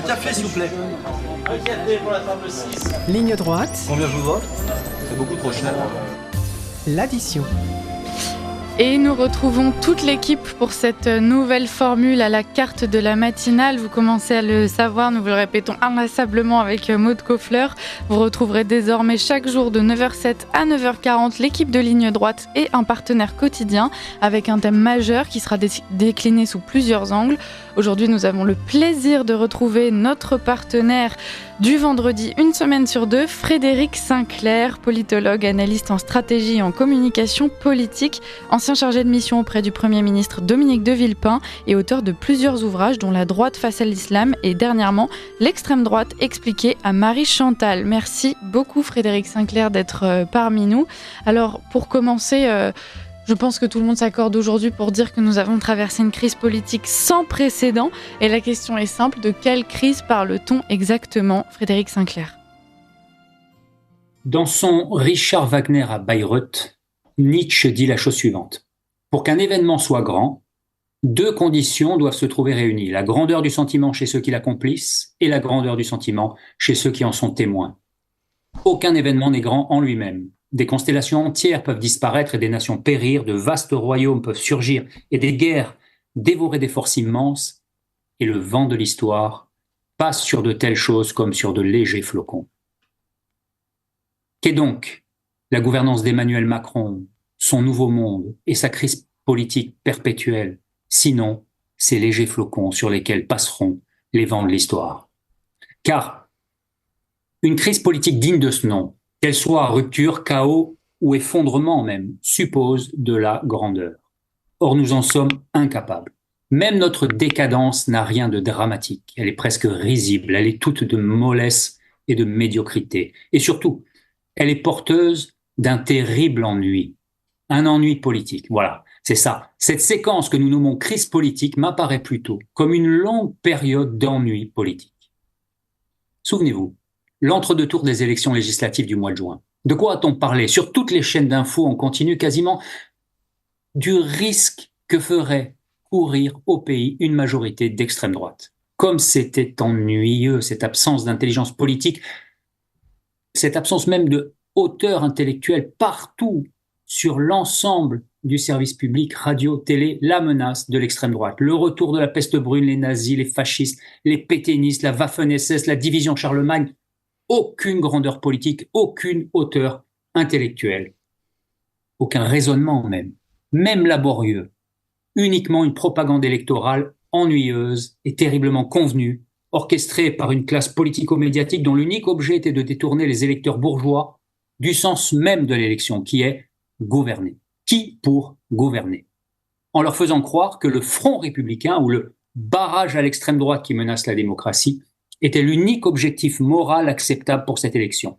Un café, s'il vous plaît. Un café pour la table 6. Ligne droite, Combien je vous vote? C'est beaucoup trop cher. l'addition. Et nous retrouvons toute l'équipe pour cette nouvelle formule à la carte de la matinale. Vous commencez à le savoir, nous vous le répétons inlassablement avec Maud Koffler. Vous retrouverez désormais chaque jour de 9h07 à 9h40 l'équipe de Ligne droite et un partenaire quotidien avec un thème majeur qui sera décliné sous plusieurs angles. Aujourd'hui, nous avons le plaisir de retrouver notre partenaire du vendredi, une semaine sur deux, Frédéric Sinclair, politologue, analyste en stratégie et en communication politique, ancien chargé de mission auprès du Premier ministre Dominique de Villepin et auteur de plusieurs ouvrages dont La droite face à l'islam et dernièrement L'extrême droite expliquée à Marie Chantal. Merci beaucoup Frédéric Sinclair d'être parmi nous. Alors pour commencer, je pense que tout le monde s'accorde aujourd'hui pour dire que nous avons traversé une crise politique sans précédent. Et la question est simple, de quelle crise parle-t-on exactement, Frédéric Sinclair ? Dans son Richard Wagner à Bayreuth, Nietzsche dit la chose suivante. Pour qu'un événement soit grand, deux conditions doivent se trouver réunies. La grandeur du sentiment chez ceux qui l'accomplissent et la grandeur du sentiment chez ceux qui en sont témoins. Aucun événement n'est grand en lui-même. Des constellations entières peuvent disparaître et des nations périr, de vastes royaumes peuvent surgir et des guerres dévorer des forces immenses, et le vent de l'histoire passe sur de telles choses comme sur de légers flocons. Qu'est donc la gouvernance d'Emmanuel Macron, son nouveau monde et sa crise politique perpétuelle, sinon ces légers flocons sur lesquels passeront les vents de l'histoire? Car une crise politique digne de ce nom, qu'elle soit rupture, chaos ou effondrement même, suppose de la grandeur. Or, nous en sommes incapables. Même notre décadence n'a rien de dramatique. Elle est presque risible, elle est toute de mollesse et de médiocrité. Et surtout, elle est porteuse d'un terrible ennui. Un ennui politique, voilà, c'est ça. Cette séquence que nous nommons crise politique m'apparaît plutôt comme une longue période d'ennui politique. Souvenez-vous, l'entre-deux-tours des élections législatives du mois de juin. De quoi a-t-on parlé sur toutes les chaînes d'infos en continu, quasiment du risque que ferait courir au pays une majorité d'extrême droite. Comme c'était ennuyeux, cette absence d'intelligence politique, cette absence même de hauteur intellectuelle partout sur l'ensemble du service public, radio, télé, la menace de l'extrême droite, le retour de la peste brune, les nazis, les fascistes, les pétainistes, la Waffen-SS, la division Charlemagne. Aucune grandeur politique, aucune hauteur intellectuelle, aucun raisonnement même laborieux, uniquement une propagande électorale ennuyeuse et terriblement convenue, orchestrée par une classe politico-médiatique dont l'unique objet était de détourner les électeurs bourgeois du sens même de l'élection, qui est gouverner. Qui pour gouverner? En leur faisant croire que le front républicain ou le barrage à l'extrême droite qui menace la démocratie était l'unique objectif moral acceptable pour cette élection.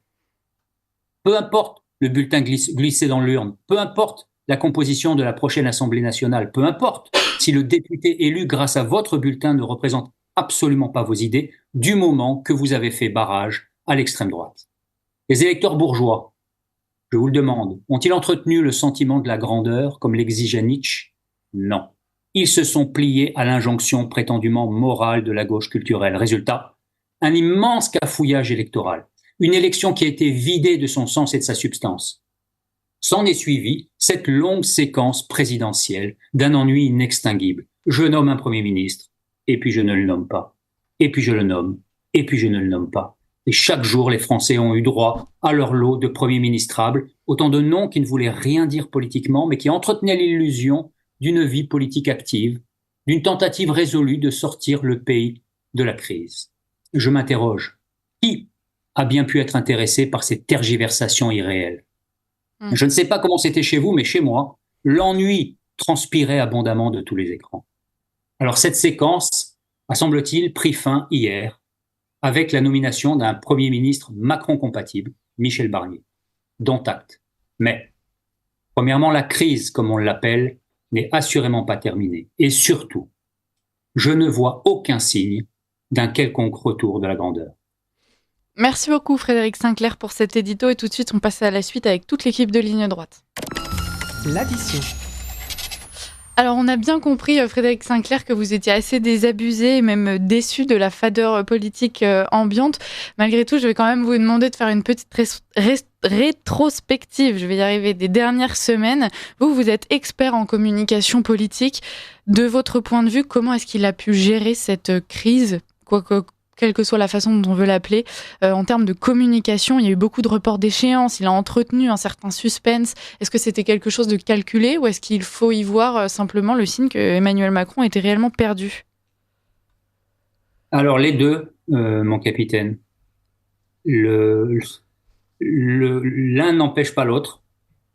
Peu importe le bulletin glissé dans l'urne, peu importe la composition de la prochaine Assemblée nationale, peu importe si le député élu grâce à votre bulletin ne représente absolument pas vos idées, du moment que vous avez fait barrage à l'extrême droite. Les électeurs bourgeois, je vous le demande, ont-ils entretenu le sentiment de la grandeur comme l'exigeait Nietzsche? Non. Ils se sont pliés à l'injonction prétendument morale de la gauche culturelle. Résultat, un immense cafouillage électoral, une élection qui a été vidée de son sens et de sa substance. S'en est suivi cette longue séquence présidentielle d'un ennui inextinguible. Je nomme un Premier ministre, et puis je ne le nomme pas. Et puis je le nomme, et puis je ne le nomme pas. Et chaque jour, les Français ont eu droit à leur lot de premiers ministrables, autant de noms qui ne voulaient rien dire politiquement, mais qui entretenaient l'illusion d'une vie politique active, d'une tentative résolue de sortir le pays de la crise. Je m'interroge, qui a bien pu être intéressé par ces tergiversations irréelles? Je ne sais pas comment c'était chez vous, mais chez moi, l'ennui transpirait abondamment de tous les écrans. Alors cette séquence a, semble-t-il, pris fin hier, avec la nomination d'un Premier ministre Macron-compatible, Michel Barnier. Dont acte. Mais, premièrement, la crise, comme on l'appelle, n'est assurément pas terminée. Et surtout, je ne vois aucun signe d'un quelconque retour de la grandeur. Merci beaucoup Frédéric Sinclair pour cet édito et tout de suite on passe à la suite avec toute l'équipe de Ligne droite. L'addition. Alors, on a bien compris, Frédéric Sinclair, que vous étiez assez désabusé et même déçu de la fadeur politique ambiante. Malgré tout, je vais quand même vous demander de faire une petite rétrospective, je vais y arriver, des dernières semaines. Vous êtes expert en communication politique. De votre point de vue, comment est-ce qu'il a pu gérer cette crise, quelle que soit la façon dont on veut l'appeler, en termes de communication? Il y a eu beaucoup de reports d'échéance, il a entretenu un certain suspense. Est-ce que c'était quelque chose de calculé ou est-ce qu'il faut y voir simplement le signe que Emmanuel Macron était réellement perdu? Alors les deux, mon capitaine. L'un n'empêche pas l'autre.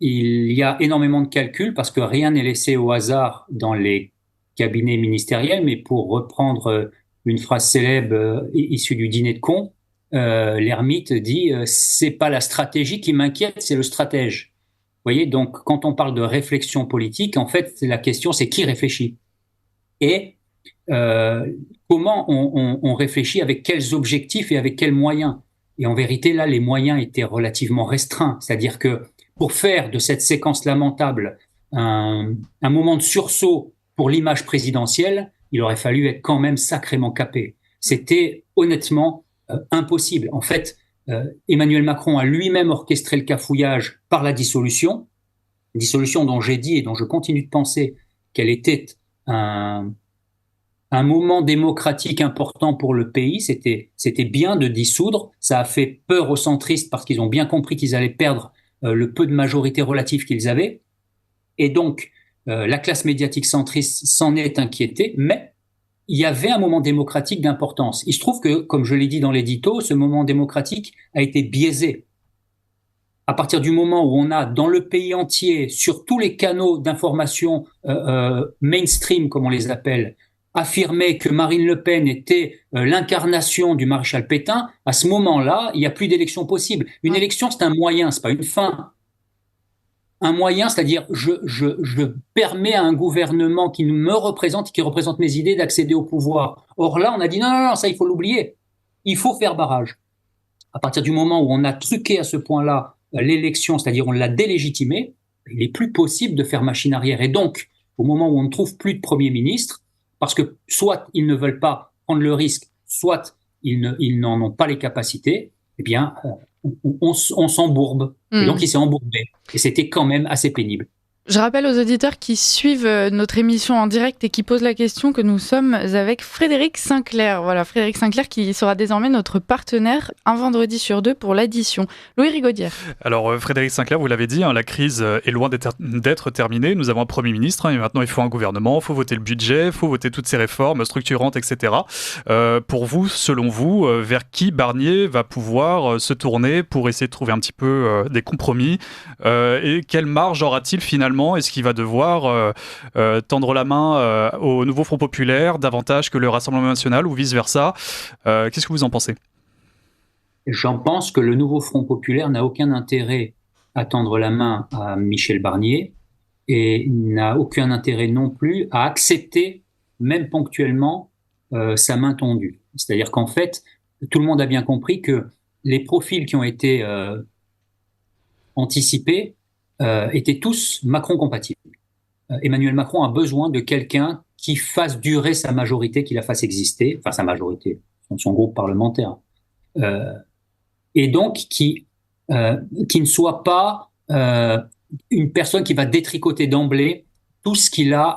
Il y a énormément de calculs parce que rien n'est laissé au hasard dans les cabinets ministériels, mais pour reprendre une phrase célèbre issue du dîner de cons, l'ermite dit c'est pas la stratégie qui m'inquiète, c'est le stratège. Vous voyez, donc quand on parle de réflexion politique, en fait la question c'est qui réfléchit et comment on réfléchit, avec quels objectifs et avec quels moyens. Et en vérité là les moyens étaient relativement restreints, c'est-à-dire que pour faire de cette séquence lamentable un moment de sursaut pour l'image présidentielle, il aurait fallu être quand même sacrément capé. C'était honnêtement impossible. En fait, Emmanuel Macron a lui-même orchestré le cafouillage par la dissolution dont j'ai dit et dont je continue de penser qu'elle était un moment démocratique important pour le pays. C'était bien de dissoudre. Ça a fait peur aux centristes parce qu'ils ont bien compris qu'ils allaient perdre le peu de majorité relative qu'ils avaient. Et donc, la classe médiatique centriste s'en est inquiétée, mais il y avait un moment démocratique d'importance. Il se trouve que, comme je l'ai dit dans l'édito, ce moment démocratique a été biaisé. À partir du moment où on a, dans le pays entier, sur tous les canaux d'information mainstream, comme on les appelle, affirmé que Marine Le Pen était l'incarnation du maréchal Pétain, à ce moment-là, il n'y a plus d'élection possible. Une élection, c'est un moyen, c'est pas une fin. Un moyen, c'est-à-dire je permets à un gouvernement qui me représente, qui représente mes idées, d'accéder au pouvoir. Or là, on a dit non, ça il faut l'oublier. Il faut faire barrage. À partir du moment où on a truqué à ce point-là l'élection, c'est-à-dire on l'a délégitimée, il n'est plus possible de faire machine arrière. Et donc, au moment où on ne trouve plus de Premier ministre, parce que soit ils ne veulent pas prendre le risque, soit ils n'en ont pas les capacités, eh bien, on s'embourbe. Et donc, il s'est embourbé. Et c'était quand même assez pénible. Je rappelle aux auditeurs qui suivent notre émission en direct et qui posent la question que nous sommes avec Frédéric Sinclair. Voilà, Frédéric Sinclair qui sera désormais notre partenaire un vendredi sur deux pour l'addition. Louis Rigaudière. Alors Frédéric Sinclair, vous l'avez dit, la crise est loin d'être terminée. Nous avons un Premier ministre et maintenant il faut un gouvernement, il faut voter le budget, il faut voter toutes ces réformes structurantes, etc. Pour vous, selon vous, vers qui Barnier va pouvoir se tourner pour essayer de trouver un petit peu des compromis et quelle marge aura-t-il finalement? Est-ce qu'il va devoir tendre la main au nouveau Front Populaire davantage que le Rassemblement National ou vice-versa? Qu'est-ce que vous en pensez? J'en pense que le nouveau Front Populaire n'a aucun intérêt à tendre la main à Michel Barnier et n'a aucun intérêt non plus à accepter, même ponctuellement, sa main tendue. C'est-à-dire qu'en fait, tout le monde a bien compris que les profils qui ont été anticipés étaient tous Macron-compatibles. Emmanuel Macron a besoin de quelqu'un qui fasse durer sa majorité, qui la fasse exister, enfin sa majorité, son groupe parlementaire, et donc qui ne soit pas une personne qui va détricoter d'emblée tout ce qu'il a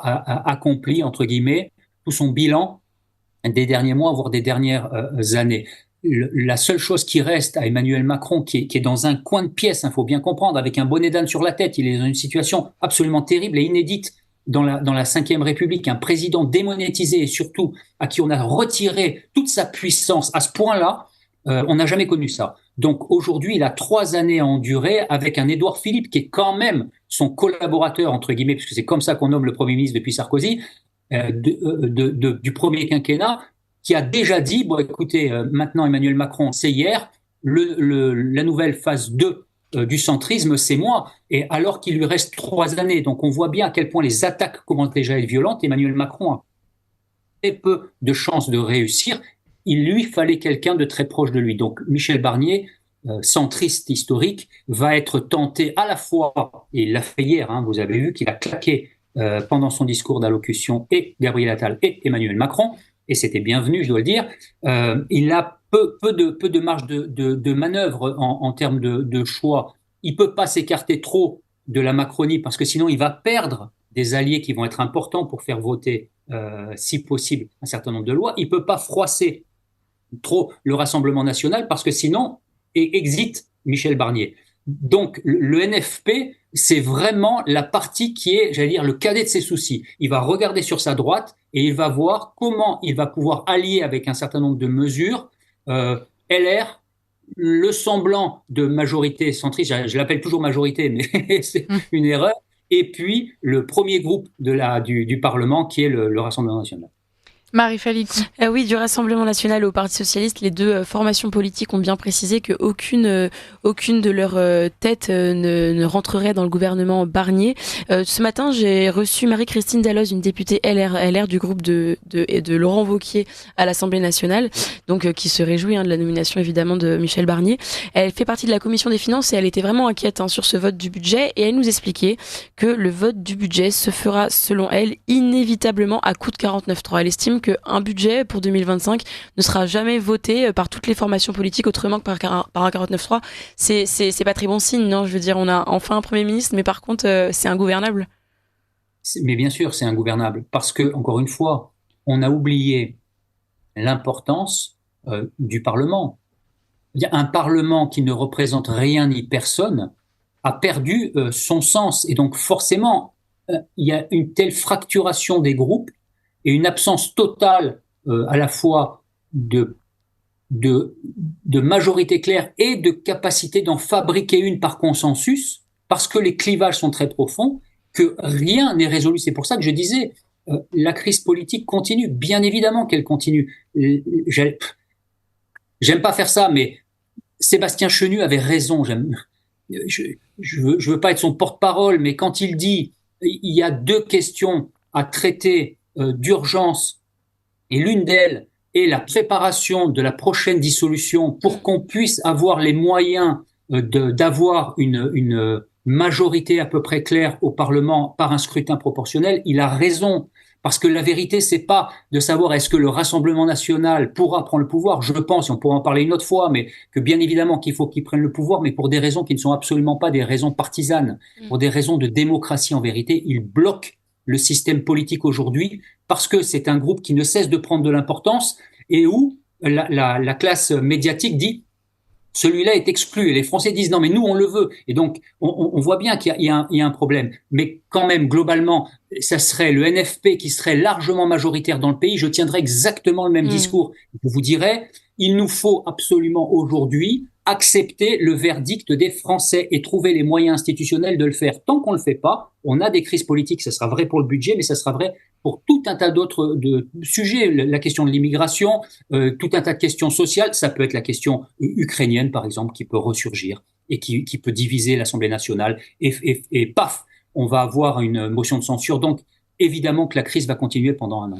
accompli, entre guillemets, tout son bilan des derniers mois, voire des dernières années. La seule chose qui reste à Emmanuel Macron, qui est dans un coin de pièce, faut bien comprendre, avec un bonnet d'âne sur la tête, il est dans une situation absolument terrible et inédite dans la Ve République, un président démonétisé et surtout à qui on a retiré toute sa puissance à ce point-là, on n'a jamais connu ça. Donc aujourd'hui, il a 3 années à endurer avec un Édouard Philippe qui est quand même son collaborateur, entre guillemets, puisque c'est comme ça qu'on nomme le Premier ministre depuis Sarkozy, du premier quinquennat, qui a déjà dit, bon écoutez, maintenant Emmanuel Macron, c'est hier, la nouvelle phase 2 du centrisme, c'est moi, et alors qu'il lui reste 3 années. Donc on voit bien à quel point les attaques commencent déjà à être violentes. Emmanuel Macron a très peu de chances de réussir. Il lui fallait quelqu'un de très proche de lui. Donc Michel Barnier, centriste historique, va être tenté à la fois, et il l'a fait hier, vous avez vu qu'il a claqué pendant son discours d'allocution et Gabriel Attal et Emmanuel Macron, et c'était bienvenu, je dois le dire. Il a peu de marge de manœuvre en termes de choix. Il peut pas s'écarter trop de la Macronie parce que sinon il va perdre des alliés qui vont être importants pour faire voter, si possible, un certain nombre de lois. Il peut pas froisser trop le Rassemblement national parce que sinon, exit Michel Barnier. Donc, le NFP, c'est vraiment la partie qui est, j'allais dire, le cadet de ses soucis. Il va regarder sur sa droite et il va voir comment il va pouvoir allier avec un certain nombre de mesures LR, le semblant de majorité centriste, je l'appelle toujours majorité, mais c'est une erreur, et puis le premier groupe du Parlement qui est le Rassemblement national. Marie Falicou. Oui, du Rassemblement national au Parti socialiste, les deux formations politiques ont bien précisé qu'aucune de leurs têtes ne rentrerait dans le gouvernement Barnier. Ce matin, j'ai reçu Marie-Christine Dalloz, une députée LR du groupe de Laurent Wauquiez à l'Assemblée nationale, donc qui se réjouit de la nomination évidemment de Michel Barnier. Elle fait partie de la commission des finances et elle était vraiment inquiète sur ce vote du budget, et elle nous expliquait que le vote du budget se fera, selon elle, inévitablement à coup de 49.3. Elle estime qu'un budget pour 2025 ne sera jamais voté par toutes les formations politiques autrement que par un 49.3. C'est pas très bon signe, non? Je veux dire, on a enfin un Premier ministre, mais par contre, c'est ingouvernable. Mais bien sûr, c'est ingouvernable. Parce que, encore une fois, on a oublié l'importance du Parlement. Il y a un Parlement qui ne représente rien ni personne a perdu son sens. Et donc, forcément, il y a une telle fracturation des groupes et une absence totale à la fois de majorité claire et de capacité d'en fabriquer une par consensus, parce que les clivages sont très profonds, que rien n'est résolu. C'est pour ça que je disais, la crise politique continue. Bien évidemment qu'elle continue. J'aime pas faire ça, mais Sébastien Chenu avait raison. Je veux pas être son porte-parole, mais quand il dit il y a deux questions à traiter d'urgence, et l'une d'elles est la préparation de la prochaine dissolution pour qu'on puisse avoir les moyens d'avoir une majorité à peu près claire au Parlement par un scrutin proportionnel. Il a raison, parce que la vérité, c'est pas de savoir est-ce que le Rassemblement national pourra prendre le pouvoir. Je pense, et on pourra en parler une autre fois, mais que bien évidemment qu'il faut qu'il prenne le pouvoir, mais pour des raisons qui ne sont absolument pas des raisons partisanes, pour des raisons de démocratie. En vérité, il bloque le système politique aujourd'hui parce que c'est un groupe qui ne cesse de prendre de l'importance et où la classe médiatique dit celui-là est exclu, et les Français disent non mais nous on le veut, et donc on voit bien qu'il y a un problème, mais quand même globalement ça serait le NFP qui serait largement majoritaire dans le pays. Je tiendrais exactement le même discours. Je vous dirais, il nous faut absolument aujourd'hui accepter le verdict des Français et trouver les moyens institutionnels de le faire. Tant qu'on le fait pas, on a des crises politiques. Ça sera vrai pour le budget, mais ça sera vrai pour tout un tas d'autres sujets. La question de l'immigration, tout un tas de questions sociales. Ça peut être la question ukrainienne, par exemple, qui peut ressurgir et qui peut diviser l'Assemblée nationale. Et paf, on va avoir une motion de censure. Donc, évidemment que la crise va continuer pendant un an.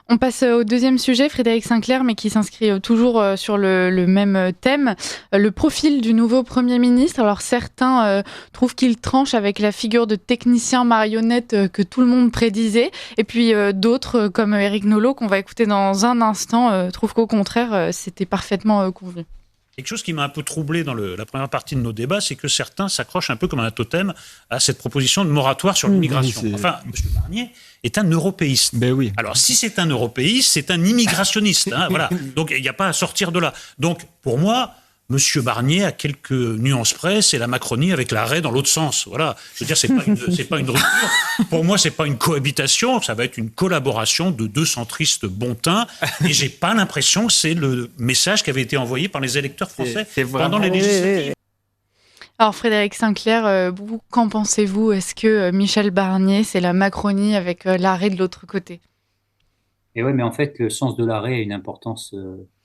On passe au deuxième sujet, Frédéric Sinclair, mais qui s'inscrit toujours sur le même thème, le profil du nouveau Premier ministre. Alors certains trouvent qu'il tranche avec la figure de technicien marionnette que tout le monde prédisait, et puis d'autres, comme Éric Nolot, qu'on va écouter dans un instant, trouvent qu'au contraire, c'était parfaitement convenu. Quelque chose qui m'a un peu troublé dans la première partie de nos débats, c'est que certains s'accrochent un peu comme un totem à cette proposition de moratoire sur l'immigration. Enfin, M. Barnier est un européiste. Ben oui. Alors, si c'est un européiste, c'est un immigrationniste. Voilà. Donc, il n'y a pas à sortir de là. Donc, pour moi, M. Barnier, à quelques nuances près, c'est la Macronie avec l'arrêt dans l'autre sens. Voilà. Je veux dire, c'est pas une rupture. Pour moi, c'est pas une cohabitation. Ça va être une collaboration de deux centristes bon teint. Et j'ai pas l'impression que c'est le message qui avait été envoyé par les électeurs français pendant les législatives. Alors Frédéric Sinclair, vous, qu'en pensez-vous? Est-ce que Michel Barnier, c'est la Macronie avec l'arrêt de l'autre côté? Et oui, mais en fait, le sens de l'arrêt a une importance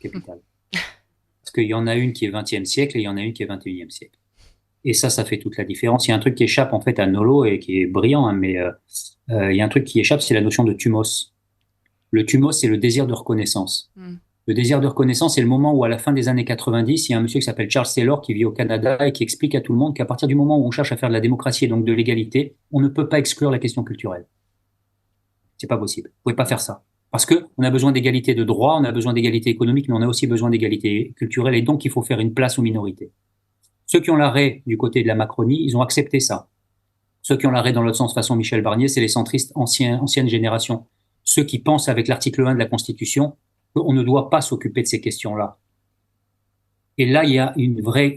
capitale. Parce qu'il y en a une qui est 20e siècle et il y en a une qui est 21e siècle. Et ça fait toute la différence. Il y a un truc qui échappe en fait à Nolot et qui est brillant, hein, mais il y a un truc qui échappe, c'est la notion de thumos. Le thumos, c'est le désir de reconnaissance. Le désir de reconnaissance, c'est le moment où, à la fin des années 90, il y a un monsieur qui s'appelle Charles Taylor qui vit au Canada et qui explique à tout le monde qu'à partir du moment où on cherche à faire de la démocratie et donc de l'égalité, on ne peut pas exclure la question culturelle. C'est pas possible. Vous pouvez pas faire ça. Parce que on a besoin d'égalité de droit, on a besoin d'égalité économique, mais on a aussi besoin d'égalité culturelle et donc il faut faire une place aux minorités. Ceux qui ont l'arrêt du côté de la Macronie, ils ont accepté ça. Ceux qui ont l'arrêt dans l'autre sens façon Michel Barnier, c'est les centristes ancienne génération. Ceux qui pensent avec l'article 1 de la Constitution qu'on ne doit pas s'occuper de ces questions-là. Et là, il y a une vraie,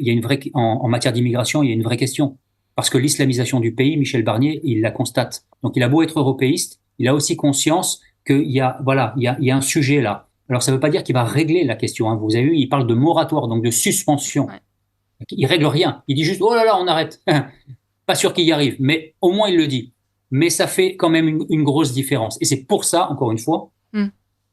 en matière d'immigration, il y a une vraie question. Parce que l'islamisation du pays, Michel Barnier, il la constate. Donc, il a beau être européiste, il a aussi conscience qu'il y a, il y a un sujet là. Alors, ça ne veut pas dire qu'il va régler la question, hein. Vous avez vu, il parle de moratoire, donc de suspension. Ouais. Il règle rien. Il dit juste, oh là là, on arrête. Pas sûr qu'il y arrive, mais au moins il le dit. Mais ça fait quand même une grosse différence. Et c'est pour ça, encore une fois,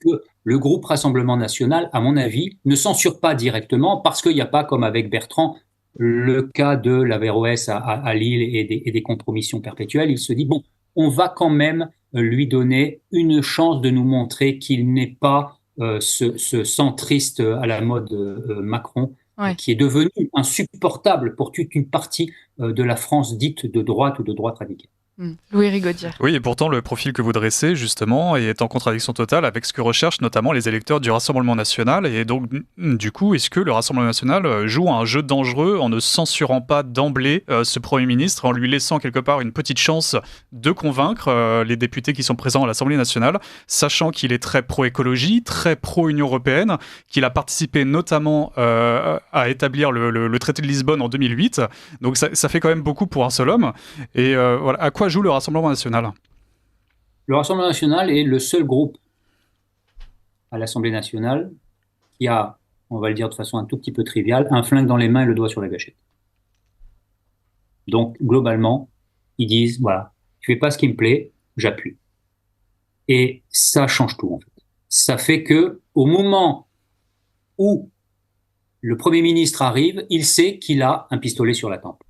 que le groupe Rassemblement National, à mon avis, ne censure pas directement parce qu'il n'y a pas, comme avec Bertrand, le cas de l'Averroès à Lille et des compromissions perpétuelles. Il se dit, bon, on va quand même lui donner une chance de nous montrer qu'il n'est pas ce centriste à la mode Macron, qui est devenu insupportable pour toute une partie de la France dite de droite ou de droite radicale. Louis Rigaudière. Oui, et pourtant, le profil que vous dressez, justement, est en contradiction totale avec ce que recherchent notamment les électeurs du Rassemblement national. Et donc, du coup, est-ce que le Rassemblement national joue un jeu dangereux en ne censurant pas d'emblée ce Premier ministre, en lui laissant quelque part une petite chance de convaincre les députés qui sont présents à l'Assemblée nationale, sachant qu'il est très pro-écologie, très pro-Union européenne, qu'il a participé notamment à établir le traité de Lisbonne en 2008. Donc, ça fait quand même beaucoup pour un seul homme. Et voilà, à quoi joue le Rassemblement national? Le Rassemblement national est le seul groupe à l'Assemblée nationale qui a, on va le dire de façon un tout petit peu triviale, un flingue dans les mains et le doigt sur la gâchette. Donc, globalement, ils disent, voilà, tu fais pas ce qui me plaît, j'appuie. Et ça change tout, en fait. Ça fait que, au moment où le Premier ministre arrive, il sait qu'il a un pistolet sur la tempe.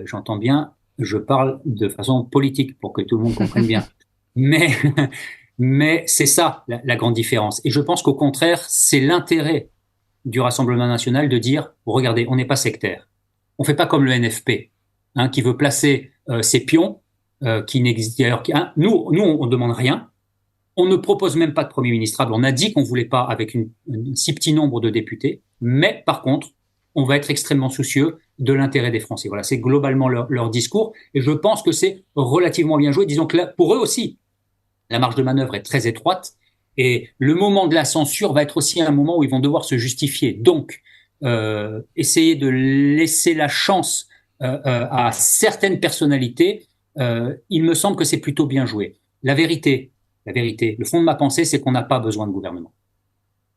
J'entends bien, je parle de façon politique pour que tout le monde comprenne bien. Mais c'est ça la grande différence. Et je pense qu'au contraire, c'est l'intérêt du Rassemblement national de dire, regardez, on n'est pas sectaire. On fait pas comme le NFP, qui veut placer ses pions, qui n'existent d'ailleurs qu'un. Nous, on demande rien. On ne propose même pas de Premier ministrable. On a dit qu'on voulait pas avec un si petit nombre de députés. Mais par contre, on va être extrêmement soucieux de l'intérêt des Français. Voilà, c'est globalement leur discours. Et je pense que c'est relativement bien joué. Disons que là, pour eux aussi, la marge de manœuvre est très étroite. Et le moment de la censure va être aussi un moment où ils vont devoir se justifier. Donc, essayer de laisser la chance à certaines personnalités, il me semble que c'est plutôt bien joué. La vérité, le fond de ma pensée, c'est qu'on n'a pas besoin de gouvernement.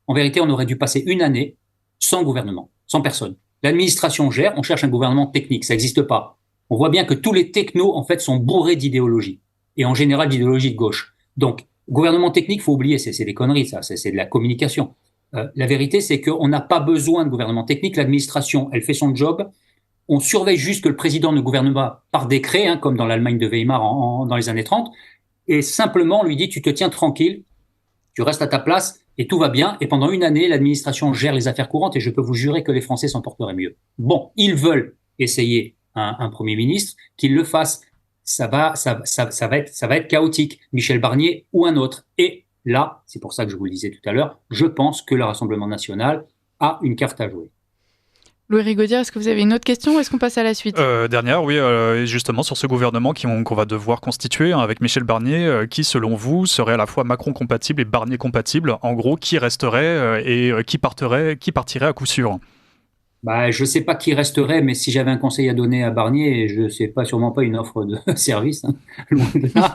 En vérité, on aurait dû passer une année sans gouvernement, sans personne. L'administration gère, on cherche un gouvernement technique, ça n'existe pas. On voit bien que tous les technos, en fait, sont bourrés d'idéologie. Et en général, d'idéologie de gauche. Donc, gouvernement technique, faut oublier, c'est des conneries, ça, c'est de la communication. La vérité, c'est qu'on n'a pas besoin de gouvernement technique. L'administration, elle fait son job. On surveille juste que le président ne gouverne pas par décret, comme dans l'Allemagne de Weimar dans les années 30. Et simplement, on lui dit, tu te tiens tranquille, tu restes à ta place et tout va bien. Et pendant une année, l'administration gère les affaires courantes et je peux vous jurer que les Français s'en porteraient mieux. Bon, ils veulent essayer un Premier ministre, qu'ils le fassent. Ça va être chaotique. Michel Barnier ou un autre. Et là, c'est pour ça que je vous le disais tout à l'heure, je pense que le Rassemblement national a une carte à jouer. Louis Rigaudière, est-ce que vous avez une autre question ou est-ce qu'on passe à la suite? Dernière, oui, justement sur ce gouvernement qu'on va devoir constituer avec Michel Barnier, qui selon vous serait à la fois Macron compatible et Barnier compatible. En gros, qui resterait et qui partirait à coup sûr? Je sais pas qui resterait, mais si j'avais un conseil à donner à Barnier, je sais pas, sûrement pas une offre de service, loin de là.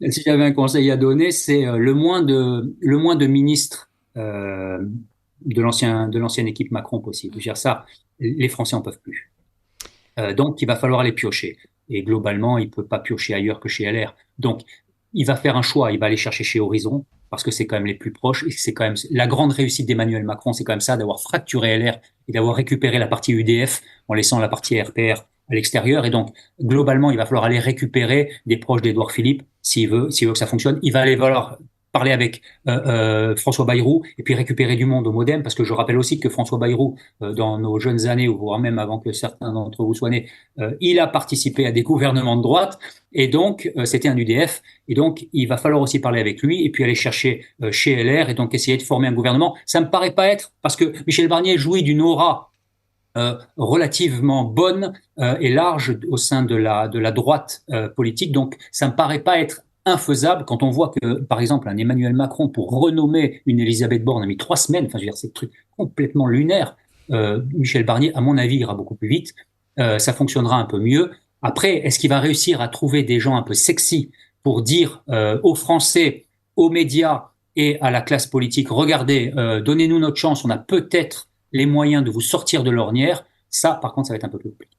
Si j'avais un conseil à donner, c'est le moins de ministres de l'ancienne équipe Macron possible. Je veux dire ça, les Français en peuvent plus. Donc il va falloir les piocher. Et globalement, il peut pas piocher ailleurs que chez LR. Donc il va faire un choix, il va aller chercher chez Horizon, parce que c'est quand même les plus proches, et c'est quand même la grande réussite d'Emmanuel Macron, c'est quand même ça, d'avoir fracturé LR et d'avoir récupéré la partie UDF en laissant la partie RPR à l'extérieur. Et donc, globalement, il va falloir aller récupérer des proches d'Édouard Philippe s'il veut que ça fonctionne. Il va aller falloir parler avec François Bayrou et puis récupérer du monde au MoDem, parce que je rappelle aussi que François Bayrou, dans nos jeunes années, ou voire même avant que certains d'entre vous soient nés, il a participé à des gouvernements de droite, et donc c'était un UDF, et donc il va falloir aussi parler avec lui, et puis aller chercher chez LR, et donc essayer de former un gouvernement. Ça me paraît pas être, parce que Michel Barnier jouit d'une aura relativement bonne et large au sein de la droite politique. Donc, ça me paraît pas être infaisable quand on voit que, par exemple, un Emmanuel Macron, pour renommer une Elisabeth Borne, a mis 3 semaines. Enfin, je veux dire, c'est un truc complètement lunaire. Michel Barnier, à mon avis, ira beaucoup plus vite. Ça fonctionnera un peu mieux. Après, est-ce qu'il va réussir à trouver des gens un peu sexy pour dire aux Français, aux médias et à la classe politique, regardez, donnez-nous notre chance, on a peut-être les moyens de vous sortir de l'ornière? Ça, par contre, ça va être un peu plus compliqué.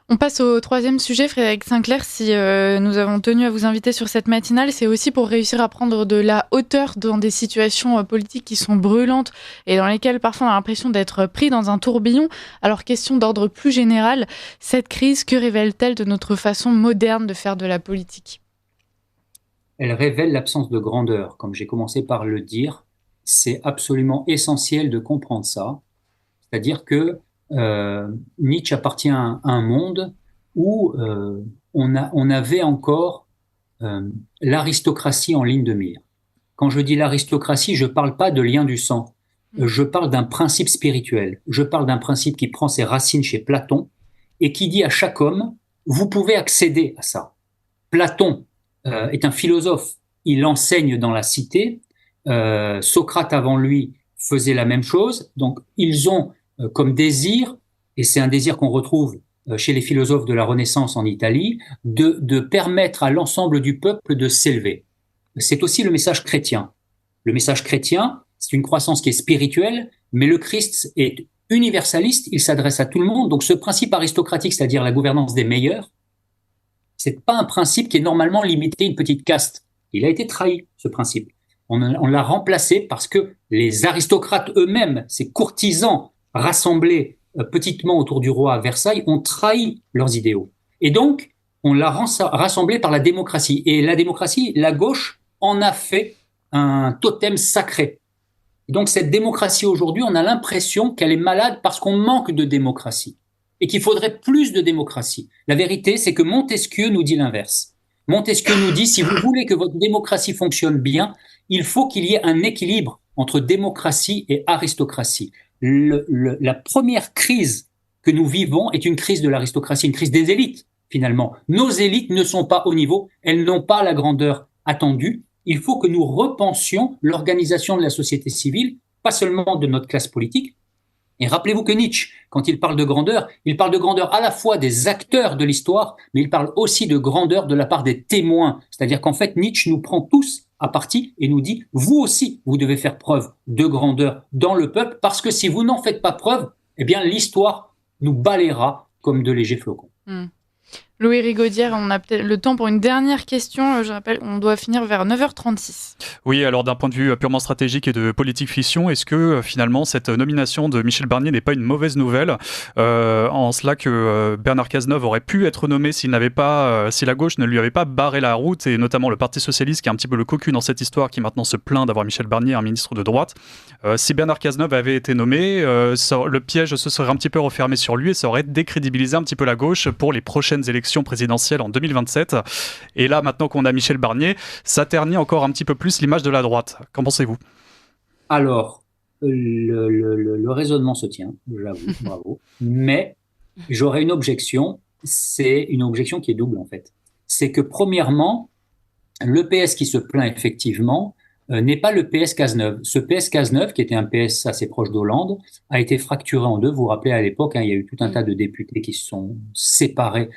On passe au troisième sujet, Frédéric Sinclair. Si nous avons tenu à vous inviter sur cette matinale, c'est aussi pour réussir à prendre de la hauteur dans des situations politiques qui sont brûlantes et dans lesquelles parfois on a l'impression d'être pris dans un tourbillon. Alors, question d'ordre plus général, cette crise, que révèle-t-elle de notre façon moderne de faire de la politique? Elle révèle l'absence de grandeur. Comme j'ai commencé par le dire, c'est absolument essentiel de comprendre ça. C'est-à-dire que Nietzsche appartient à un monde où on avait encore l'aristocratie en ligne de mire. Quand je dis l'aristocratie, je ne parle pas de lien du sang. Je parle d'un principe spirituel. Je parle d'un principe qui prend ses racines chez Platon et qui dit à chaque homme, vous pouvez accéder à ça. Platon est un philosophe. Il enseigne dans la cité. Socrate avant lui faisait la même chose. Donc, ils ont comme désir, et c'est un désir qu'on retrouve chez les philosophes de la Renaissance en Italie, de permettre à l'ensemble du peuple de s'élever. C'est aussi le message chrétien. Le message chrétien, c'est une croissance qui est spirituelle, mais le Christ est universaliste, il s'adresse à tout le monde. Donc ce principe aristocratique, c'est-à-dire la gouvernance des meilleurs, c'est pas un principe qui est normalement limité à une petite caste. Il a été trahi, ce principe. On l'a remplacé parce que les aristocrates eux-mêmes, ces courtisans rassemblés petitement autour du roi à Versailles, ont trahi leurs idéaux. Et donc, on l'a rassemblé par la démocratie. Et la démocratie, la gauche en a fait un totem sacré. Donc cette démocratie aujourd'hui, on a l'impression qu'elle est malade parce qu'on manque de démocratie et qu'il faudrait plus de démocratie. La vérité, c'est que Montesquieu nous dit l'inverse. Montesquieu nous dit, si vous voulez que votre démocratie fonctionne bien, il faut qu'il y ait un équilibre entre démocratie et aristocratie. La première crise que nous vivons est une crise de l'aristocratie, une crise des élites, finalement. Nos élites ne sont pas au niveau, elles n'ont pas la grandeur attendue. Il faut que nous repensions l'organisation de la société civile, pas seulement de notre classe politique. Et rappelez-vous que Nietzsche, quand il parle de grandeur à la fois des acteurs de l'histoire, mais il parle aussi de grandeur de la part des témoins. C'est-à-dire qu'en fait, Nietzsche nous prend tous à partie et nous dit, vous aussi, vous devez faire preuve de grandeur dans le peuple, parce que si vous n'en faites pas preuve, eh bien, l'histoire nous balayera comme de légers flocons. Louis Rigaudière, on a peut-être le temps pour une dernière question. Je rappelle, on doit finir vers 9h36. Oui, alors d'un point de vue purement stratégique et de politique fiction, est-ce que finalement cette nomination de Michel Barnier n'est pas une mauvaise nouvelle en cela que Bernard Cazeneuve aurait pu être nommé s'il n'avait pas, si la gauche ne lui avait pas barré la route, et notamment le Parti socialiste qui est un petit peu le cocu dans cette histoire, qui maintenant se plaint d'avoir Michel Barnier, un ministre de droite. Si Bernard Cazeneuve avait été nommé, le piège se serait un petit peu refermé sur lui et ça aurait décrédibilisé un petit peu la gauche pour les prochaines élections présidentielle en 2027. Et là, maintenant qu'on a Michel Barnier, ça ternit encore un petit peu plus l'image de la droite. Qu'en pensez-vous ? Alors, le raisonnement se tient, j'avoue, bravo. Mais j'aurais une objection, c'est une objection qui est double en fait. C'est que premièrement, le PS qui se plaint effectivement n'est pas le PS Cazeneuve. Ce PS Cazeneuve, qui était un PS assez proche d'Hollande, a été fracturé en deux. Vous vous rappelez, à l'époque, il y a eu tout un tas de députés qui se sont séparés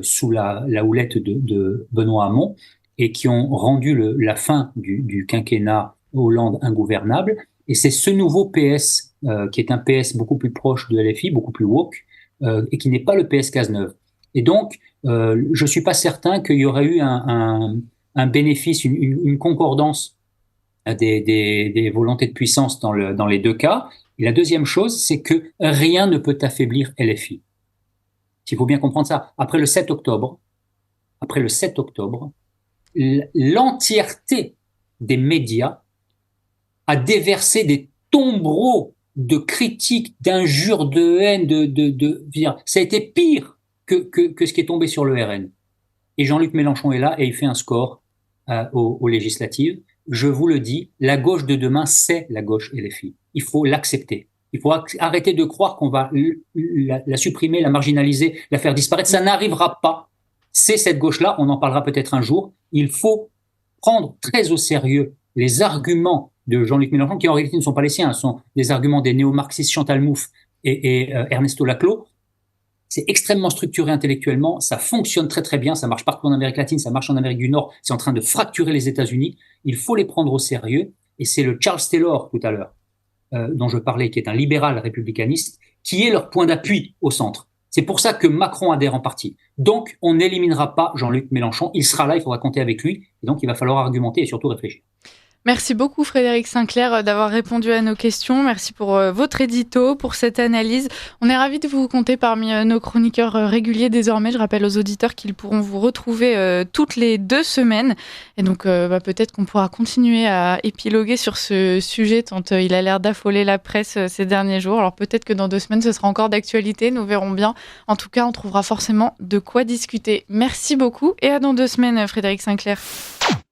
sous la houlette de Benoît Hamon et qui ont rendu la fin du quinquennat Hollande ingouvernable. Et c'est ce nouveau PS, qui est un PS beaucoup plus proche de LFI, beaucoup plus woke, et qui n'est pas le PS Cazeneuve. Et donc, je suis pas certain qu'il y aurait eu un bénéfice, une concordance des volontés de puissance dans les deux cas. Et la deuxième chose, c'est que rien ne peut affaiblir LFI. Il faut bien comprendre ça. Après le 7 octobre, l'entièreté des médias à déverser des tombereaux de critiques, d'injures, de haine, ça a été pire que ce qui est tombé sur le RN. Et Jean-Luc Mélenchon est là et il fait un score aux législatives. Je vous le dis, la gauche de demain, c'est la gauche LFI. Il faut l'accepter. Il faut arrêter de croire qu'on va la supprimer, la marginaliser, la faire disparaître. Ça n'arrivera pas. C'est cette gauche-là, on en parlera peut-être un jour. Il faut prendre très au sérieux les arguments de Jean-Luc Mélenchon, qui en réalité ne sont pas les siens, ce sont des arguments des néo-marxistes Chantal Mouffe et Ernesto Laclau. C'est extrêmement structuré intellectuellement, ça fonctionne très très bien, ça marche partout en Amérique latine, ça marche en Amérique du Nord, c'est en train de fracturer les États-Unis. Il faut les prendre au sérieux, et c'est le Charles Taylor tout à l'heure dont je parlais, qui est un libéral républicaniste, qui est leur point d'appui au centre. C'est pour ça que Macron adhère en partie. Donc, on n'éliminera pas Jean-Luc Mélenchon. Il sera là, il faudra compter avec lui. Et donc, il va falloir argumenter et surtout réfléchir. Merci beaucoup Frédéric Sinclair d'avoir répondu à nos questions. Merci pour votre édito, pour cette analyse. On est ravis de vous compter parmi nos chroniqueurs réguliers désormais. Je rappelle aux auditeurs qu'ils pourront vous retrouver toutes les 2 semaines. Et donc peut-être qu'on pourra continuer à épiloguer sur ce sujet tant il a l'air d'affoler la presse ces derniers jours. Alors peut-être que dans 2 semaines ce sera encore d'actualité, nous verrons bien. En tout cas, on trouvera forcément de quoi discuter. Merci beaucoup et à dans 2 semaines Frédéric Sinclair.